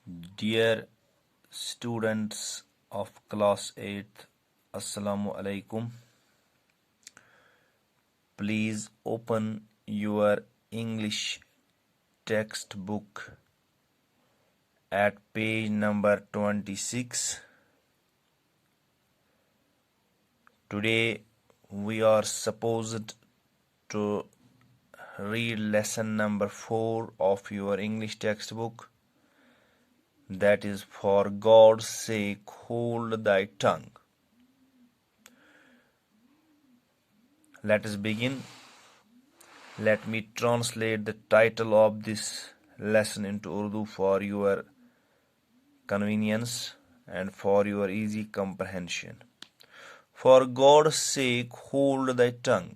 Dear students of class 8th, Assalamu alaikum. Please open your English textbook at page number 26. Today we are supposed to read lesson number 4 of your English textbook. That is, for God's sake, hold thy tongue. Let us begin. Let me translate the title of this lesson into Urdu for your convenience and for your easy comprehension. For God's sake, hold thy tongue.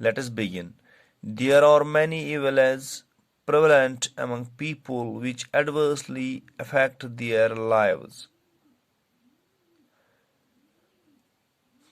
Let us begin. There are many evils prevalent among people which adversely affect their lives.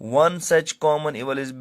One such common evil is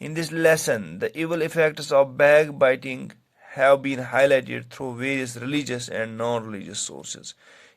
In this lesson, the evil effects of backbiting have been highlighted through various religious and non-religious sources.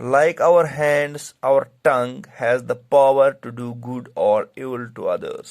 Like our hands, our tongue has the power to do good or evil to others.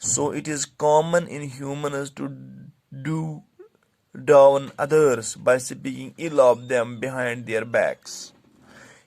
So it is common in humans to do down others by speaking ill of them behind their backs.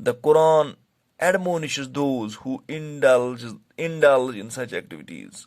The Quran admonishes those who indulge in such activities.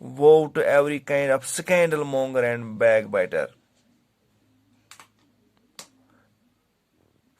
Woe to every kind of scandal monger and backbiter.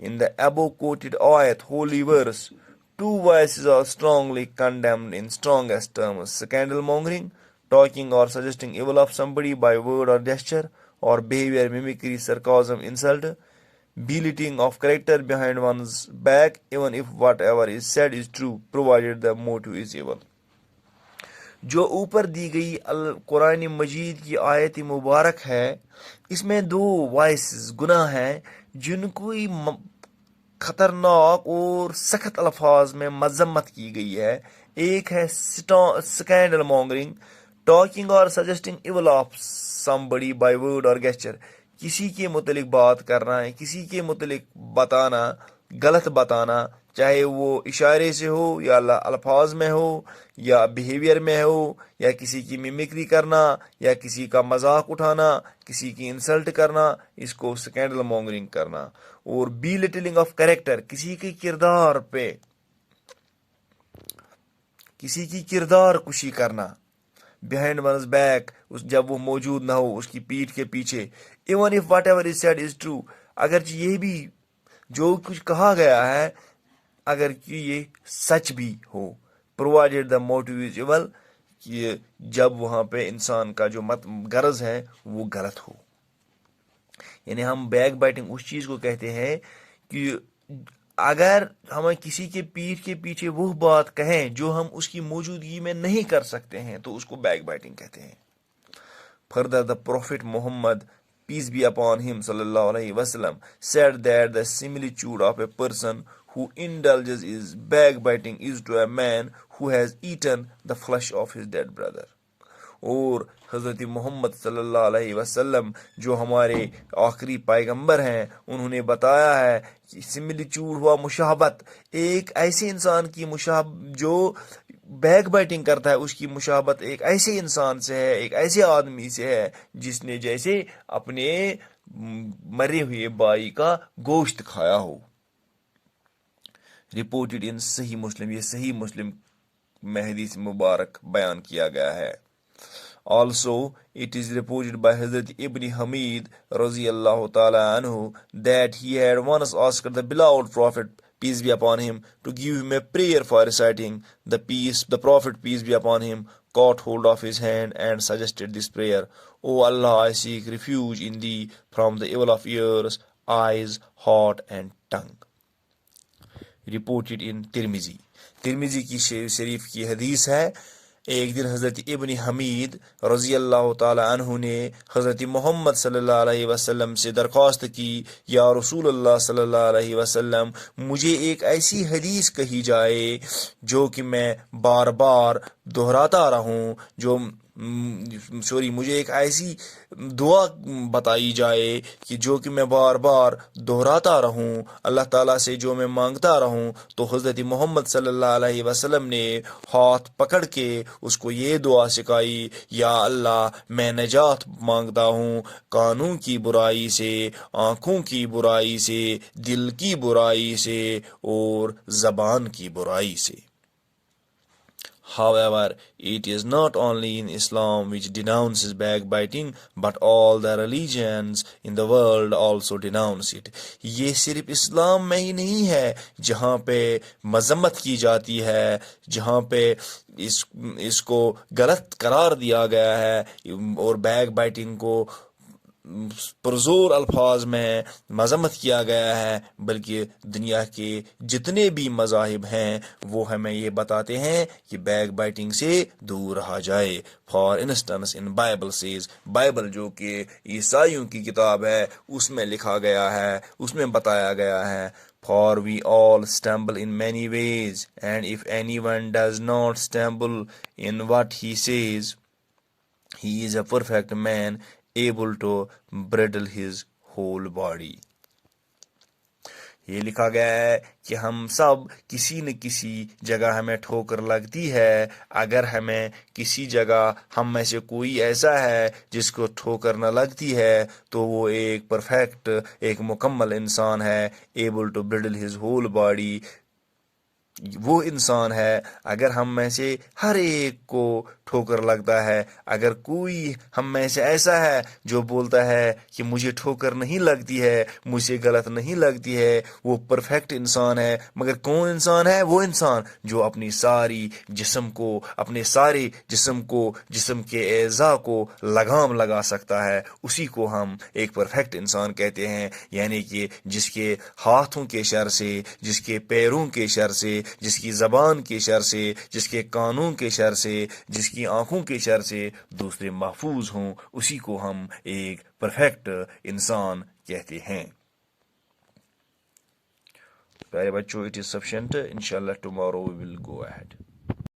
In the above quoted ayat, holy verse, Two voices are strongly condemned in strongest terms: scandal mongering, talking or suggesting evil of somebody by word or gesture, or behavior, mimicry, sarcasm, insult, belittling of character behind one's back, even if whatever is said is true, provided the motive is evil. جو اوپر دی گئی قرآن مجید کی آیت مبارک ہے، اس میں دو voices گناہ ہیں جن کو خطرناک اور سخت الفاظ میں مذمت کی گئی ہے. ایک ہے اسکینڈل مونگرنگ، ٹاکنگ اور suggesting evil of somebody by word اور gesture، کسی کے متعلق بات کرنا ہے، کسی کے متعلق بتانا، غلط بتانا، چاہے وہ اشارے سے ہو یا الفاظ میں ہو یا بیہیویئر میں ہو، یا کسی کی میمکری کرنا یا کسی کا مذاق اٹھانا، کسی کی انسلٹ کرنا، اس کو اسکینڈل مونگرنگ کرنا. اور بی لٹلنگ آف کریکٹر، کسی کے کردار پہ کسی کی کردار کشی کرنا، behind one's back، جب وہ موجود نہ ہو، اس کی پیٹھ کے پیچھے. even if whatever is said is true، اگرچہ یہ بھی جو کچھ کہا گیا ہے اگر کہ یہ سچ بھی ہو، provided the motive is evil، کہ جب وہاں پہ انسان کا جو غرض ہے وہ غلط ہو. یعنی ہم بیک بائٹنگ اس چیز کو کہتے ہیں کہ اگر ہمیں کسی کے پیٹھ کے پیچھے وہ بات کہیں جو ہم اس کی موجودگی میں نہیں کر سکتے ہیں تو اس کو بیک بائٹنگ کہتے ہیں. Further, the Prophet Muhammad, peace be upon him, sallallahu alaihi wasallam, said that the similitude of a person who indulges in backbiting is to a man who has eaten the flesh of his dead brother. اور حضرت محمد صلی اللہ علیہ وسلم جو ہمارے آخری پیغمبر ہیں، انہوں نے بتایا ہے کہ سملیچیوڈ ہوا مشابہت، ایک ایسے انسان کی جو بیک بائٹنگ کرتا ہے اس کی مشابہت ایک ایسے انسان سے ہے، ایک ایسے آدمی سے ہے جس نے جیسے اپنے مرے ہوئے بھائی کا گوشت کھایا ہو. رپورٹڈ ان صحیح مسلم، یہ صحیح مسلم میں حدیث مبارک بیان کیا گیا ہے. Also, it is reported by Hazrat Ibn Hamid Raziyallahu ta'ala anhu that he had once asked the beloved Prophet, peace be upon him, to give him a prayer for reciting the peace. The Prophet, peace be upon him, caught hold of his hand and suggested this prayer: O Allah, I seek refuge in thee from the evil of ears, eyes, heart and tongue. Reported in Tirmizi. ترمذی کی شریف کی حدیث ہے. ایک دن حضرت ابن حمید رضی اللہ تعالی عنہ نے حضرت محمد صلی اللہ علیہ وسلم سے درخواست کی، یا رسول اللہ صلی اللہ علیہ وسلم، مجھے ایک ایسی حدیث کہی جائے جو کہ میں بار بار دہراتا رہوں، مجھے ایک ایسی دعا بتائی جائے کہ جو کہ میں بار بار دہراتا رہوں، اللہ تعالیٰ سے جو میں مانگتا رہوں. تو حضرت محمد صلی اللہ علیہ وسلم نے ہاتھ پکڑ کے اس کو یہ دعا سکھائی: یا اللہ، میں نجات مانگتا ہوں کانوں کی برائی سے، آنکھوں کی برائی سے، دل کی برائی سے اور زبان کی برائی سے. However, it is not only in Islam which denounces backbiting, but all the religions in the world also denounce it. یہ صرف اسلام میں ہی نہیں ہے جہاں پہ مذمت کی جاتی ہے، جہاں پہ اس کو غلط قرار دیا گیا ہے اور بیک بائٹنگ کو پرزور الفاظ میں مذمت کیا گیا ہے، بلکہ دنیا کے جتنے بھی مذاہب ہیں وہ ہمیں یہ بتاتے ہیں کہ بیک بائٹنگ سے دور رہا جائے. For instance in Bible says, Bible جو کہ عیسائیوں کی کتاب ہے اس میں لکھا گیا ہے، اس میں بتایا گیا ہے: For we all stumble in many ways, and if anyone does not stumble in what he says, he is a perfect man, able to bridle his whole body. یہ لکھا گیا ہے کہ ہم سب کسی نہ کسی جگہ ہمیں ٹھوکر لگتی ہے. اگر ہمیں کسی جگہ ہم میں سے کوئی ایسا ہے جس کو ٹھوکر نہ لگتی ہے تو وہ ایک پرفیکٹ، ایک مکمل انسان ہے. Able to bridle his whole body, وہ انسان ہے اگر ہم میں سے ہر ایک کو ٹھوکر لگتا ہے، اگر کوئی ہم میں سے ایسا ہے جو بولتا ہے کہ مجھے ٹھوکر نہیں لگتی ہے، مجھے غلط نہیں لگتی ہے، وہ پرفیکٹ انسان ہے۔ مگر کون انسان ہے؟ وہ انسان جو اپنے سارے جسم کے اعضاء کو لگام لگا سکتا ہے، اسی کو ہم ایک پرفیکٹ انسان کہتے ہیں۔ یعنی کہ جس کے ہاتھوں کے شر سے، جس کے پیروں کے شر سے، جس کی زبان کے شر سے، جس کے کانوں کے شر سے، جس کی آنکھوں کے شر سے دوسرے محفوظ ہوں، اسی کو ہم ایک پرفیکٹ انسان کہتے ہیں۔ پیارے بچوں، it is sufficient. Inshallah tomorrow we will go ahead.